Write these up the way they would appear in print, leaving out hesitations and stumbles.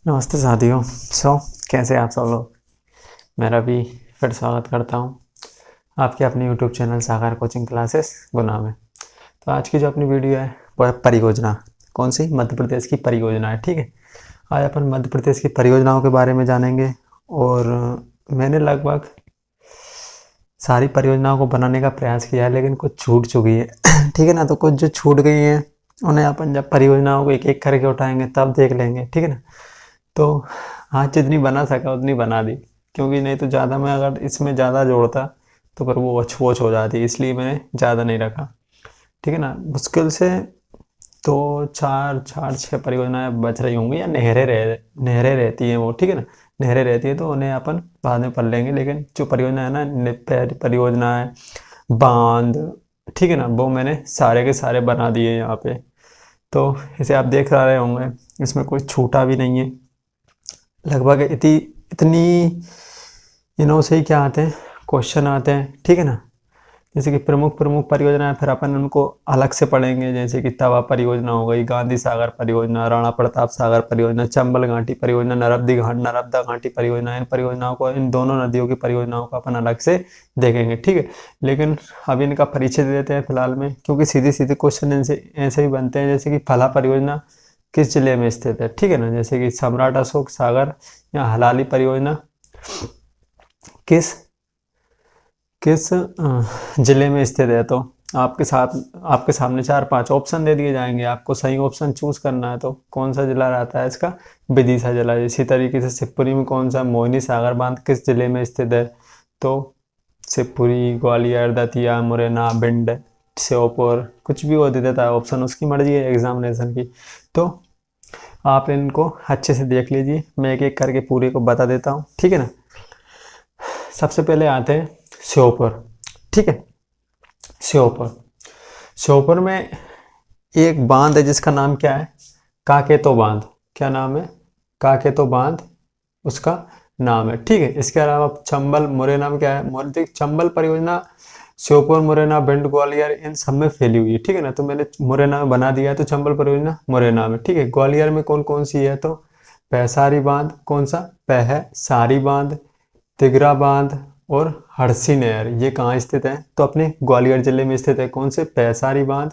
नमस्ते साथियों। कैसे आप सब लोग। मेरा भी फिर स्वागत करता हूँ आपके अपने यूट्यूब चैनल सागर कोचिंग क्लासेस गुना में। तो आज की जो अपनी वीडियो है वो है परियोजना। कौन सी? मध्य प्रदेश की परियोजना है। ठीक है, आज अपन मध्य प्रदेश की परियोजनाओं के बारे में जानेंगे। और मैंने लगभग सारी परियोजनाओं को बनाने का प्रयास किया है, लेकिन कुछ छूट चुकी है। ठीक है ना, तो कुछ जो छूट गई हैं उन्हें अपन जब परियोजनाओं को एक एक करके उठाएंगे तब देख लेंगे। ठीक है ना, तो आज जितनी बना सका उतनी बना दी, क्योंकि नहीं तो ज़्यादा मैं अगर इसमें ज़्यादा जोड़ता तो फिर वो वोच वोच हो जाती, इसलिए मैंने ज़्यादा नहीं रखा। ठीक है ना, मुश्किल से तो चार चार छः परियोजनाएं बच रही होंगी, या नहरें रहती हैं वो। ठीक है ना, नहरें रहती है तो उन्हें अपन बाद में पढ़ लेंगे, लेकिन जो परियोजना है ना, परियोजना है, बांध, ठीक है ना, वो मैंने सारे के सारे बना दिए यहाँ पे। तो इसे आप देख रहे होंगे, इसमें कोई छूटा भी नहीं है। लगभग इतनी इनों से ही क्या आते हैं, क्वेश्चन आते हैं। ठीक है ना, जैसे कि प्रमुख प्रमुख परियोजनाएं फिर अपन उनको अलग से पढ़ेंगे, जैसे कि तवा परियोजना हो गई, गांधी सागर परियोजना, राणा प्रताप सागर परियोजना, चंबल घाटी परियोजना, नर्मदा घाटी परियोजना। इन परियोजनाओं को, इन दोनों नदियों की परियोजनाओं को अपन अलग से देखेंगे। ठीक है, लेकिन अभी इनका परिचय दे देते हैं फिलहाल में, क्योंकि सीधे सीधे क्वेश्चन इनसे ऐसे ही बनते हैं। जैसे कि फला परियोजना किस जिले में स्थित है? ठीक है ना, जैसे कि सम्राट अशोक सागर या हलाली परियोजना किस किस जिले में स्थित है? तो आपके सामने चार पांच ऑप्शन दे दिए जाएंगे, आपको सही ऑप्शन चूज करना है। तो कौन सा जिला रहता है इसका? विदिशा जिला। इसी तरीके से शिवपुरी में कौन सा? मोहिनी सागर बांध किस जिले में स्थित है? तो शिवपुरी, ग्वालियर, दतिया, मुरैना, भिंड, श्योपुर, कुछ भी वो दे देता है ऑप्शन, उसकी मर्जी है एग्जामिनेशन की। तो आप इनको अच्छे से देख लीजिए, मैं एक एक करके पूरे को बता देता हूँ। ठीक है ना, सबसे पहले आते हैं श्योपुर। ठीक है, श्योपुर श्योपुर में एक बांध है जिसका नाम क्या है? काकेतो बांध। क्या नाम है? काकेतो बांध उसका नाम है। ठीक है, इसके अलावा चंबल मुरैना में क्या है? चंबल परियोजना श्योपुर, मुरैना, भिंड, ग्वालियर इन सब में फैली हुई है। ठीक है ना, तो मैंने मुरैना में बना दिया है, तो चंबल परियोजना मुरैना में। ठीक है, ग्वालियर में कौन कौन सी है? तो पैसारी बांध। कौन सा? सारी बांध, तिगरा बांध और हरसी नहर। ये कहाँ स्थित है? तो अपने ग्वालियर जिले में स्थित है। कौन से? पैसारी बांध,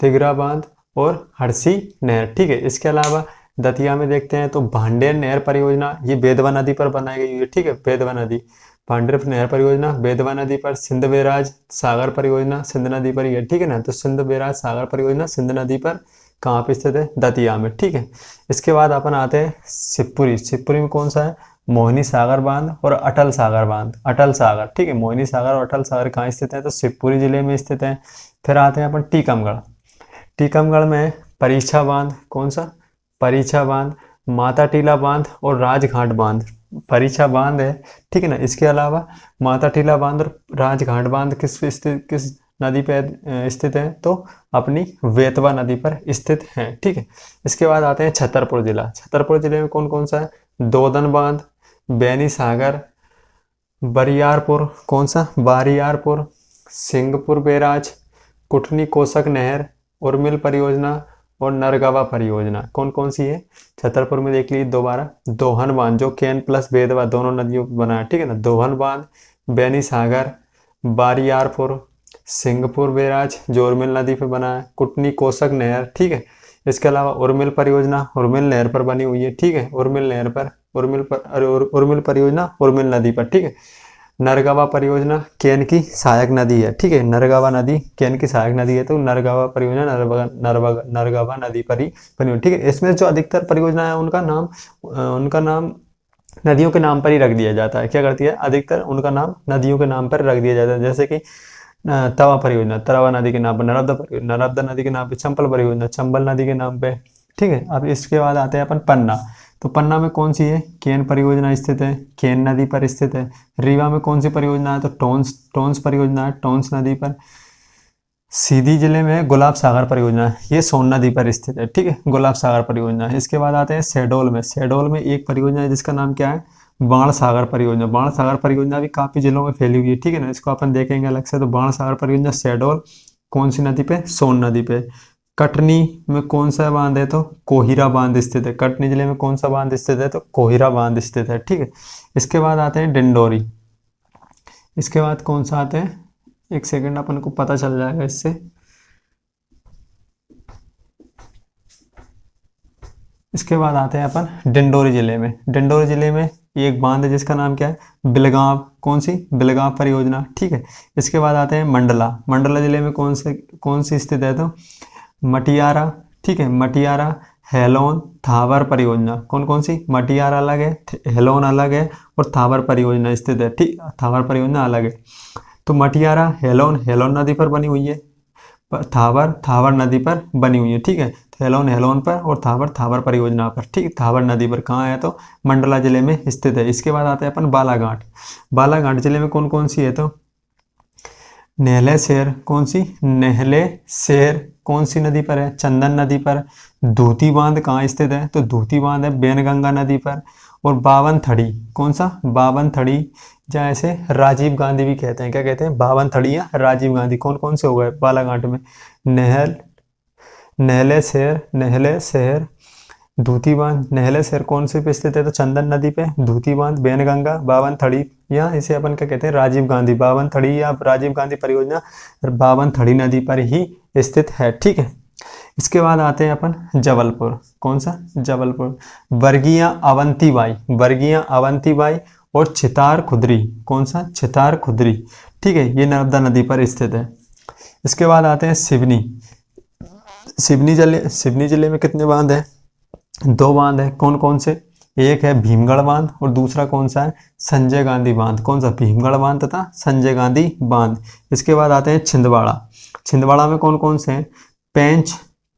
तिगरा बांध और हरसी नहर। ठीक है, इसके अलावा दतिया में देखते हैं तो भांडेर नहर परियोजना, ये बेतवा नदी पर बनाई गई है। ठीक है, बेतवा नदी, भांडेर नहर परियोजना बेतवा नदी पर। सिंध बैराज सागर परियोजना सिंध नदी पर ही है। ठीक है ना, तो सिंध बैराज सागर परियोजना सिंध नदी पर कहाँ पे स्थित है? दतिया में। ठीक है, इसके बाद अपन आते हैं शिवपुरी। शिवपुरी में कौन सा है? मोहिनी सागर बांध और अटल सागर बांध। अटल सागर, ठीक है, मोहिनी सागर और अटल सागर कहाँ स्थित है? तो शिवपुरी जिले में स्थित है। फिर आते हैं अपन टीकमगढ़। टीकमगढ़ में परीक्षा बांध। कौन सा? परीक्षा बांध, माता टीला बांध और राजघाट बांध। परीक्षा बांध है, ठीक है ना, इसके अलावा माता टीला बांध और राजघाट बांध किस नदी पे स्थित है? तो अपनी बेतवा नदी पर स्थित है। ठीक है, इसके बाद आते हैं छतरपुर जिला। छतरपुर जिले में कौन कौन सा है? दोदन बांध, बैनी सागर, बरियारपुर। कौन सा? बारियारपुर, सिंहपुर बैराज, कुटनी कोसक नहर, उर्मिल परियोजना और नरगवा परियोजना। कौन कौन सी है? छतरपुर में देख लीजिए दोबारा, दोहन बांध जो केन प्लस बेतवा दोनों नदियों पर बना है। ठीक है ना, दोहन बांध, बैनी सागर, बारियारपुर, सिंहपुर बैराज जो उर्मिल नदी पे बना है, कुटनी कोसक नहर। ठीक है, इसके अलावा उर्मिल परियोजना उर्मिल नहर पर बनी हुई है। ठीक है, उर्मिल नहर पर, उर्मिल परियोजना उर्मिल नदी पर। ठीक है, नरगवा परियोजना केन की सहायक नदी है। ठीक है, नरगवा नदी केन की सहायक नदी है, तो नरगवा परियोजना नरगवा नदी पर ही बनी हुई। ठीक है, इसमें जो अधिकतर परियोजना है उनका नाम नदियों के नाम पर ही रख दिया जाता है। क्या करती है? अधिकतर उनका नाम नदियों के नाम पर रख दिया जाता है। जैसे कि तवा परियोजना तवा नदी के नाम पर, नर्मदा नदी के नाम पे, चंबल परियोजना चंबल नदी के नाम पे। ठीक है, अब इसके बाद आते हैं अपन पन्ना। तो पन्ना में कौन सी है? केन परियोजना स्थित है, केन नदी पर स्थित है। रीवा में कौन सी परियोजना है? तो टोंस टोंस परियोजना है, टोंस नदी पर। सीधी जिले में गुलाब सागर परियोजना है, ये सोन नदी पर स्थित है। ठीक है, गुलाब सागर परियोजना। इसके बाद आते हैं शहडोल में। शहडोल में एक परियोजना है जिसका नाम क्या है? बाण सागर परियोजना। बाण सागर परियोजना भी काफी जिलों में फैली हुई है। ठीक है ना, इसको अपन देखेंगे अलग से। तो बाण सागर परियोजना शहडोल कौन सी नदी पे? सोन नदी पे। कटनी में कौन सा बांध है? तो कोहिरा बांध स्थित है। कटनी जिले में कौन सा बांध स्थित है? तो कोहिरा बांध स्थित है। ठीक है, इसके बाद आते हैं डिंडोरी। इसके बाद कौन सा आते हैं? एक सेकंड, अपन को पता चल जाएगा इससे। इसके बाद आते हैं अपन डिंडोरी जिले में। डिंडोरी जिले में एक बांध है जिसका नाम क्या है? बिलगांव। कौन सी? बिलगांव परियोजना। ठीक है, इसके बाद आते हैं मंडला। मंडला जिले में कौन सी स्थित है? तो मटियारा। ठीक है, मटियारा, हेलोन, थावर परियोजना। कौन कौन सी? मटियारा अलग है, हेलोन अलग है, और थावर परियोजना स्थित है। ठीक, थावर परियोजना अलग है। तो मटियारा, हेलोन नदी पर बनी हुई है। थावर नदी पर बनी हुई है। ठीक है, तो हेलोन पर, और थावर परियोजना पर। ठीक, थावर नदी पर कहाँ है? तो मंडला जिले में स्थित है। इसके बाद आता है अपन बालाघाट। बालाघाट जिले में कौन कौन सी है? तो नेहले शेर। कौन सी? नेहले शेर कौन सी नदी पर है? चंदन नदी पर। धूती बांध कहाँ स्थित है? तो धूती बांध है बेनगंगा नदी पर। और बावन थड़ी। कौन सा? बावन थड़ी, जहाँ ऐसे राजीव गांधी भी कहते हैं। क्या कहते हैं? बावन थड़ी या राजीव गांधी। कौन कौन से हो गए बालाघाट में? नेहले शेर, धूती बांध। नेहले शेर कौन से पे स्थित है? तो चंदन नदी पे। धूती बांध बेनगंगा, बावन थड़ी, या इसे अपन क्या कहते हैं? राजीव गांधी। बावन थड़ी या राजीव गांधी परियोजना बावन थड़ी नदी पर ही स्थित है। ठीक है, इसके बाद आते हैं अपन जबलपुर। कौन सा? जबलपुर। वर्गीय अवंतीबाई और छितार खुदरी। कौन सा? छितार खुदरी। ठीक है, ये नर्मदा नदी पर स्थित है। इसके बाद आते हैं सिवनी। सिवनी जिले में कितने बांध है? 2 बांध है। कौन कौन से? एक है भीमगढ़ बांध, और दूसरा कौन सा है? संजय गांधी बांध। कौन सा? भीमगढ़ बांध तथा संजय गांधी बांध। इसके बाद आते हैं छिंदवाड़ा। छिंदवाड़ा में कौन कौन से हैं?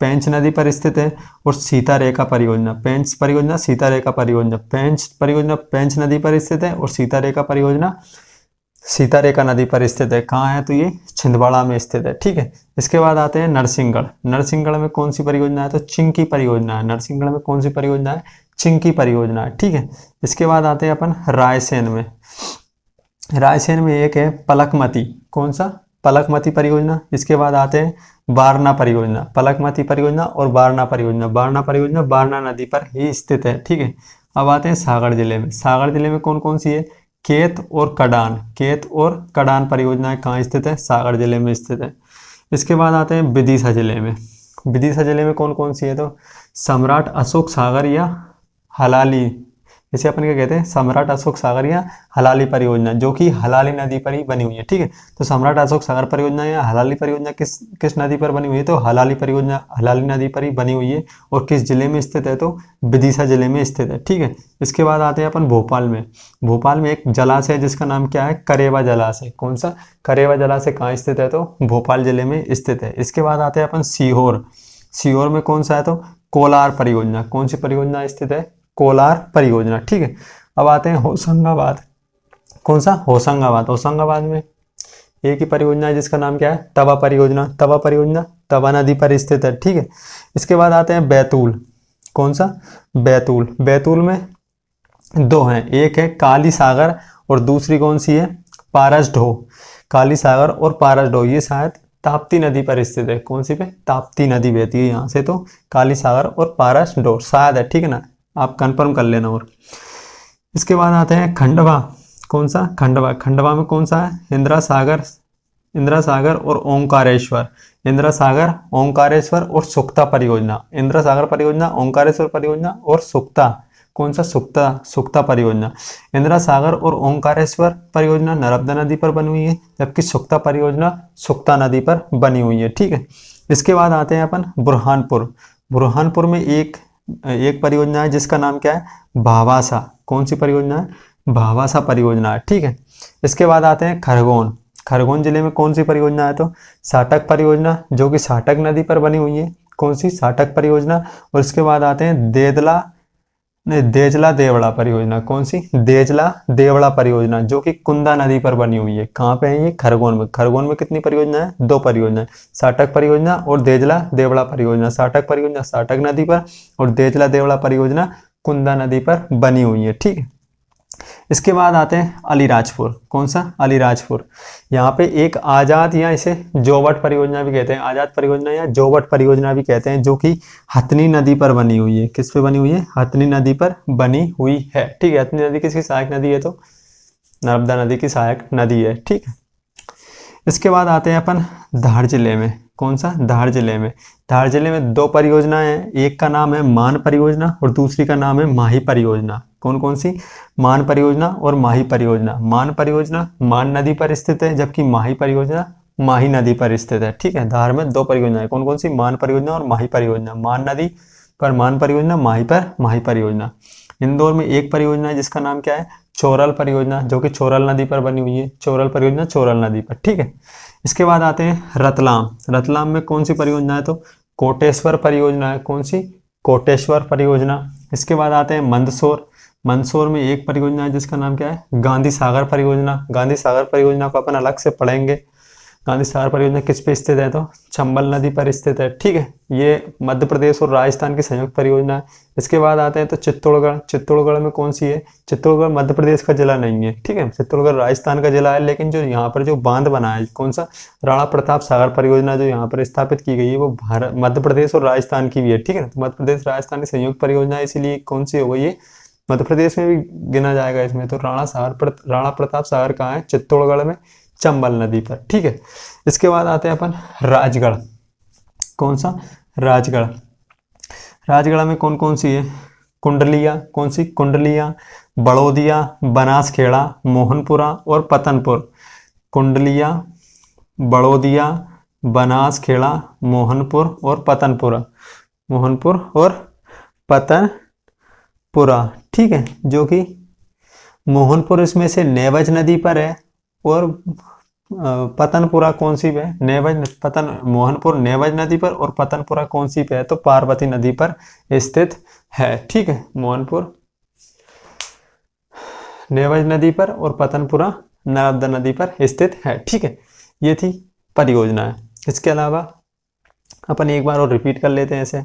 पेंच नदी पर स्थित है, और सीता रेखा परियोजना। पेंच परियोजना, सीता रेखा परियोजना। पेंच परियोजना पेंच नदी पर स्थित है, और सीता रेखा परियोजना सीता रेखा नदी पर स्थित है। कहाँ है? तो ये छिंदवाड़ा में स्थित है। ठीक है, इसके बाद आते हैं नरसिंहगढ़। नरसिंहगढ़ में कौन सी परियोजना है? तो चिंकी परियोजना है। नरसिंहगढ़ में कौन सी परियोजना है? चिंकी परियोजना है। ठीक है, इसके बाद आते हैं अपन रायसेन में। रायसेन में एक है पलकमती। कौन सा? पलकमती परियोजना। इसके बाद आते हैं वारणा परियोजना। पलकमती परियोजना और वारणा परियोजना। वारणा परियोजना वारणा नदी पर ही स्थित है। ठीक है, अब आते हैं सागर जिले में। सागर जिले में कौन कौन सी है? केत और कडान परियोजनाएं कहाँ स्थित है? सागर जिले में स्थित है। इसके बाद आते हैं विदिशा जिले में। विदिशा जिले में कौन कौन सी है? तो सम्राट अशोक सागर या हलाली, इसे अपन क्या कहते हैं? सम्राट अशोक सागर या हलाली परियोजना, जो कि हलाली नदी पर ही बनी हुई है। ठीक है, तो सम्राट अशोक सागर परियोजना या हलाली परियोजना किस नदी पर बनी हुई है? तो हलाली परियोजना हलाली नदी पर ही बनी हुई है। और किस जिले में स्थित है? तो विदिशा जिले में स्थित है। ठीक है, इसके बाद आते हैं अपन भोपाल में। भोपाल में एक जलाशय है जिसका नाम क्या है? करेवा जलाशय। कौन सा? करेवा जलाशय कहाँ स्थित है? तो भोपाल जिले में स्थित है। इसके बाद आते हैं अपन सीहोर। सीहोर में कौन सा है? तो कोलार परियोजना। कौन सी परियोजना स्थित है? कोलार परियोजना। ठीक है, अब आते हैं होशंगाबाद। कौन सा? होशंगाबाद। होशंगाबाद में एक ही परियोजना है जिसका नाम क्या है? तवा परियोजना। तवा परियोजना तवा नदी पर स्थित है। ठीक है, इसके बाद आते हैं बैतूल। कौन सा? बैतूल। बैतूल में 2 हैं, एक है काली सागर और दूसरी कौन सी है? पारसडोह। काली सागर और पारसडोह ये शायद ताप्ती नदी पर स्थित है। कौन सी पे? ताप्ती नदी बहती है यहाँ से, तो काली सागर और पारसडोह शायद है। ठीक है ना, आप कंफर्म कर लेना। और इसके बाद आते हैं खंडवा। कौन सा? खंडवा। खंडवा में कौन सा है? इंदिरा सागर और ओंकारेश्वर। इंदिरा सागर, ओंकारेश्वर और सुक्ता परियोजना। इंदिरा सागर परियोजना, ओंकारेश्वर परियोजना और सुक्ता। कौन सा? सुक्ता परियोजना। इंदिरा सागर और ओंकारेश्वर परियोजना नर्मदा नदी पर बनी हुई है, जबकि सुक्ता परियोजना सुक्ता नदी पर बनी हुई है। ठीक है, इसके बाद आते हैं अपन बुरहानपुर। बुरहानपुर में एक परियोजना है जिसका नाम क्या है? भावासा। कौन सी परियोजना है? भावासा परियोजना है। ठीक है, इसके बाद आते हैं खरगोन। खरगोन जिले में कौन सी परियोजना है? तो साटक परियोजना, जो कि साटक नदी पर बनी हुई है। कौन सी? साटक परियोजना। और इसके बाद आते हैं देजला देवड़ा परियोजना। कौन सी? देजला देवड़ा परियोजना, जो कि कुंदा नदी पर बनी हुई है। कहाँ पे है ये? खरगोन में। खरगोन में कितनी परियोजना है? 2 परियोजना है, साटक परियोजना और देजला देवड़ा परियोजना। साटक परियोजना साटक नदी पर और देजला देवड़ा परियोजना कुंदा नदी पर बनी हुई है। ठीक है, इसके बाद आते हैं अलीराजपुर। कौन सा? अलीराजपुर। यहाँ पे एक आजाद या इसे जोवट परियोजना भी कहते हैं, आजाद परियोजना या जोवट परियोजना भी कहते हैं, जो कि हथनी नदी पर बनी हुई है। किस पे बनी हुई है? हथनी नदी पर बनी हुई है। ठीक है, हथनी नदी किसकी सहायक नदी है? तो नर्मदा नदी की सहायक नदी है। ठीक है, इसके बाद आते हैं अपन धार जिले में। कौन सा? धार जिले में। धार जिले में दो परियोजनाएं हैं, एक का नाम है मान परियोजना और दूसरी का नाम है माही परियोजना। कौन कौन सी? मान परियोजना और माही परियोजना। मान परियोजना मान नदी पर स्थित है, जबकि माही परियोजना माही नदी पर स्थित है। ठीक है, धार में दो परियोजनाएं, कौन कौन सी? मान परियोजना और माही परियोजना। मान नदी पर मान परियोजना, माही पर माही परियोजना। इंदौर में एक परियोजना है जिसका नाम क्या है? चोरल परियोजना, जो कि चोरल नदी पर बनी हुई है। चोरल परियोजना चोरल नदी पर। ठीक है, इसके बाद आते हैं रतलाम। रतलाम में कौन सी परियोजना है? तो कोटेश्वर परियोजना है। कौन सी? कोटेश्वर परियोजना। इसके बाद आते हैं मंदसौर। मंदसौर में एक परियोजना है जिसका नाम क्या है? गांधी सागर परियोजना। गांधी सागर परियोजना को अपन अलग से पढ़ेंगे। गांधी सागर परियोजना किस पे स्थित है? तो चंबल नदी पर स्थित है। ठीक है, ये मध्य प्रदेश और राजस्थान की संयुक्त परियोजना है। इसके बाद आते हैं तो चित्तौड़गढ़। चित्तौड़गढ़ में कौन सी है? चित्तौड़गढ़ मध्य प्रदेश का जिला नहीं है। ठीक है, चित्तौड़गढ़ राजस्थान का जिला है, लेकिन जो यहाँ पर जो बांध बना है, कौन सा? राणा प्रताप सागर परियोजना जो यहाँ पर स्थापित की गई है, वो भारत मध्य प्रदेश और राजस्थान की भी है। ठीक है, तो मध्य प्रदेश राजस्थान की संयुक्त परियोजना है, इसीलिए कौन सी हो गई है? मध्य प्रदेश में भी गिना जाएगा इसमें। तो राणा प्रताप सागर कहाँ है? चित्तौड़गढ़ में, चंबल नदी पर। ठीक है, इसके बाद आते हैं अपन राजगढ़। कौन सा? राजगढ़। राजगढ़ में कौन कौन सी है? कुंडलिया। कौन सी? कुंडलिया, बड़ौदिया, बनासखेड़ा, मोहनपुरा और पतनपुर। कुंडलिया, बड़ौदिया, बनासखेड़ा, मोहनपुर और पतनपुरा। मोहनपुर और पतनपुरा। ठीक है, जो कि मोहनपुर इसमें से नेवज नदी पर है और पतनपुरा कौन सी पे है? मोहनपुर नेवज नदी पर और पतनपुरा कौन सी पे है? तो पार्वती नदी पर स्थित है। ठीक है, मोहनपुर नेवज नदी पर और पतनपुरा नर्मदा नदी पर स्थित है। ठीक है, ये थी परियोजना है। इसके अलावा अपन एक बार और रिपीट कर लेते हैं इसे।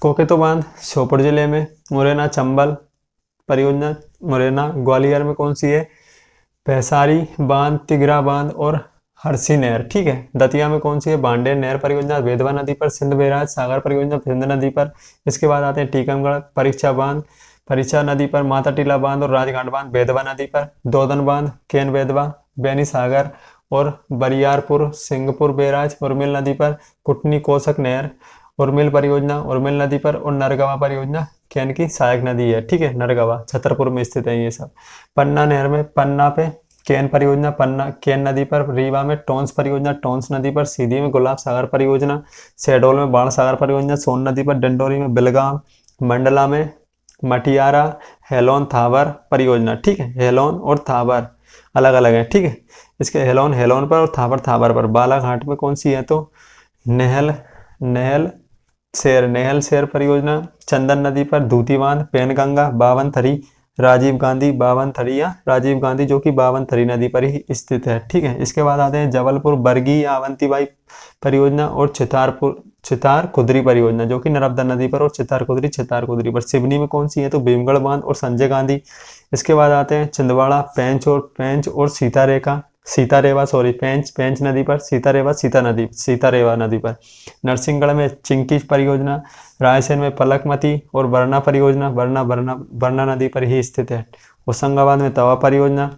कोकेतो बांध श्योपुर जिले में। मुरैना चंबल परियोजना मुरैना। ग्वालियर में कौन सी है? पैसारी बांध, तिगरा बांध और हरसी नहर। ठीक है, दतिया में कौन सी है? बांडेर नहर परियोजना बेतवा नदी पर। सिंध बैराज सागर परियोजना सिंध नदी पर। इसके बाद आते हैं टीकमगढ़ परीक्षा बांध परीक्षा नदी पर। माता टीला बांध और राजघाट बांध बेतवा नदी पर। दोदन बांध केन बेतवा बेनी सागर और बरियारपुर सिंहपुर बैराज उर्मिल नदी पर। कुटनी कोसक नहर उर्मिल परियोजना उर्मिल नदी पर। और नरगवा परियोजना केन की सहायक नदी है। ठीक है, नरगवा छतरपुर में स्थित है ये सब। पन्ना नहर में पन्ना पे केन परियोजना पन्ना केन नदी पर। रीवा में टोंस परियोजना टोंस नदी पर। सीधी में गुलाब सागर परियोजना। शहडोल में बाण सागर परियोजना सोन नदी पर। डंडोरी में बिलगाम। मंडला में मटियारा हेलोन थावर परियोजना। ठीक है, हेलोन और थावर अलग अलग है। ठीक है, इसके हेलोन पर और थावर पर। बालाघाट में कौन सी है? तो नहल शेर परियोजना चंदन नदी पर। धूती बांध पेनगंगा बावनथरी राजीव गांधी जो कि बावनथरी नदी पर ही स्थित है। ठीक है, इसके बाद आते हैं जबलपुर बरगी आवंतीबाई परियोजना और चितार कुदरी परियोजना जो कि नर्मदा नदी पर। और चितार कुदरी पर। सिवनी में कौन सी है? तो भीमगढ़ बांध और संजय गांधी। इसके बाद आते हैं छिंदवाड़ा पेंच और पेंच नदी पर। सीतारेवा नदी पर। नरसिंहगढ़ में चिंकी परियोजना। रायसेन में पलकमती और बरना परियोजना बरना नदी पर ही स्थित है। होशंगाबाद में तवा परियोजना।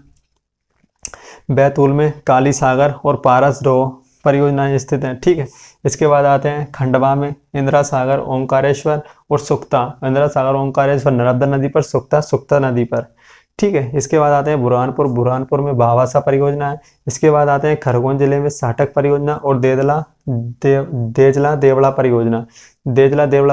बैतूल में काली सागर और पारस डो परियोजनाएं स्थित हैं। ठीक है, इसके बाद आते हैं खंडवा में इंदिरा सागर ओंकारेश्वर और सुक्ता। इंदिरा सागर ओंकारेश्वर नर्मदा नदी पर। सुक्ता नदी पर। ठीक है, इसके बाद आते हैं बुरहानपुर में भावासा परियोजना है। इसके बाद आते हैं खरगोन जिले में साटक परियोजना और देजला देवड़ा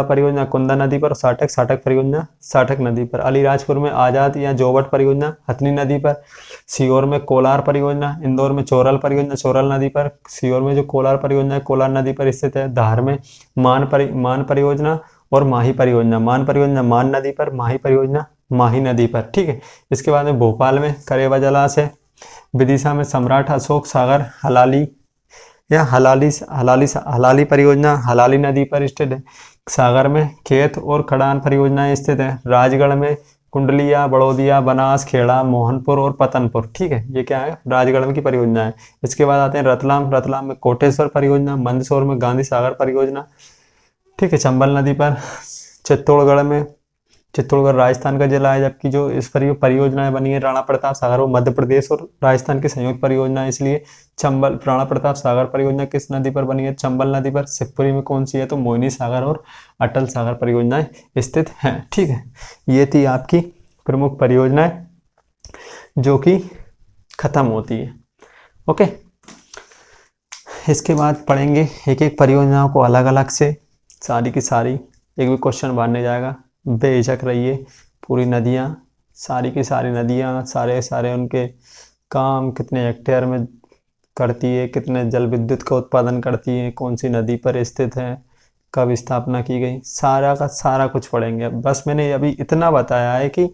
परियोजना कुंदा नदी पर। साटक परियोजना साटक नदी पर। अलीराजपुर में आजाद या जोवट परियोजना हथनी नदी पर। सीहोर में कोलार परियोजना। इंदौर में चोरल परियोजना चोरल नदी पर। सीहोर में जो कोलार परियोजना है कोलार नदी पर स्थित है। धार में मान परियोजना और माही परियोजना मान नदी पर। माही परियोजना माही नदी पर। ठीक है, इसके बाद में भोपाल में करेवा जलाशय। विदिशा में सम्राट अशोक सागर हलाली परियोजना हलाली नदी पर स्थित है। सागर में खेत और खदान परियोजनाएं स्थित है। राजगढ़ में कुंडलिया, बड़ौदिया, बनास, खेड़ा, मोहनपुर और पतनपुर। ठीक है, ये क्या है, राजगढ़ में की परियोजना है। इसके बाद आते हैं रतलाम। रतलाम में कोटेश्वर परियोजना, मंदसौर में गांधी सागर परियोजना। ठीक है, चंबल नदी पर। चित्तौड़गढ़ में, चित्तौड़गढ़ राजस्थान का जिला है, जबकि जो इस पर परियोजनाएं बनी है राणा प्रताप सागर, वो मध्य प्रदेश और राजस्थान की संयुक्त परियोजना है, इसलिए चंबल राणा प्रताप सागर परियोजना किस नदी पर बनी है, चंबल नदी पर। शिवपुरी में कौन सी है, तो मोहिनी सागर और अटल सागर परियोजनाएं स्थित हैं। ठीक है, ये थी आपकी प्रमुख परियोजनाएं जो कि खत्म होती है। ओके, इसके बाद पढ़ेंगे एक एक परियोजनाओं को अलग अलग से, सारी की सारी। एक भी क्वेश्चन बनने जाएगा, बेझिझक रहिए। पूरी नदियाँ, सारी की सारी नदियाँ, सारे उनके काम, कितने हेक्टेयर में करती है, कितने जल विद्युत का उत्पादन करती है, कौन सी नदी पर स्थित है, कब स्थापना की गई, सारा का सारा कुछ पढ़ेंगे। बस मैंने अभी इतना बताया है कि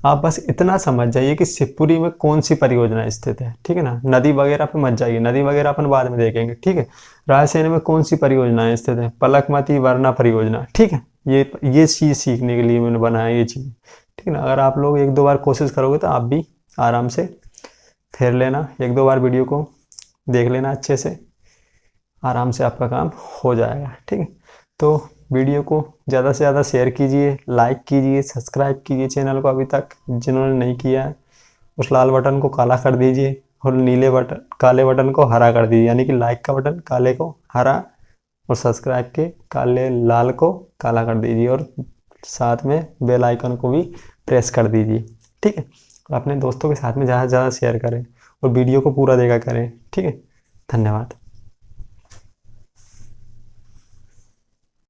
आप बस इतना समझ जाइए कि शिवपुरी में कौन सी परियोजना स्थित है। ठीक है ना, नदी वगैरह पे मत जाइए, नदी वगैरह अपन बाद में देखेंगे। ठीक है, रायसेन में कौन सी परियोजनाएं स्थित है, पलकमती वरना परियोजना। ठीक है, ये चीज़ सीखने के लिए मैंने बनाया ये चीज़। ठीक है ना, अगर आप लोग एक दो बार कोशिश करोगे तो आप भी आराम से फेर लेना, एक दो बार वीडियो को देख लेना अच्छे से, आराम से आपका काम हो जाएगा। ठीक है, तो वीडियो को ज़्यादा से ज़्यादा शेयर कीजिए, लाइक कीजिए, सब्सक्राइब कीजिए चैनल को अभी तक जिन्होंने नहीं किया है। उस लाल बटन को काला कर दीजिए और नीले बटन, काले बटन को हरा कर दीजिए, यानी कि लाइक का बटन काले को हरा और सब्सक्राइब के काले लाल को काला कर दीजिए, और साथ में बेल आइकन को भी प्रेस कर दीजिए। ठीक है, और अपने दोस्तों के साथ में ज़्यादा से ज़्यादा शेयर करें और वीडियो को पूरा देखा करें। ठीक है, धन्यवाद।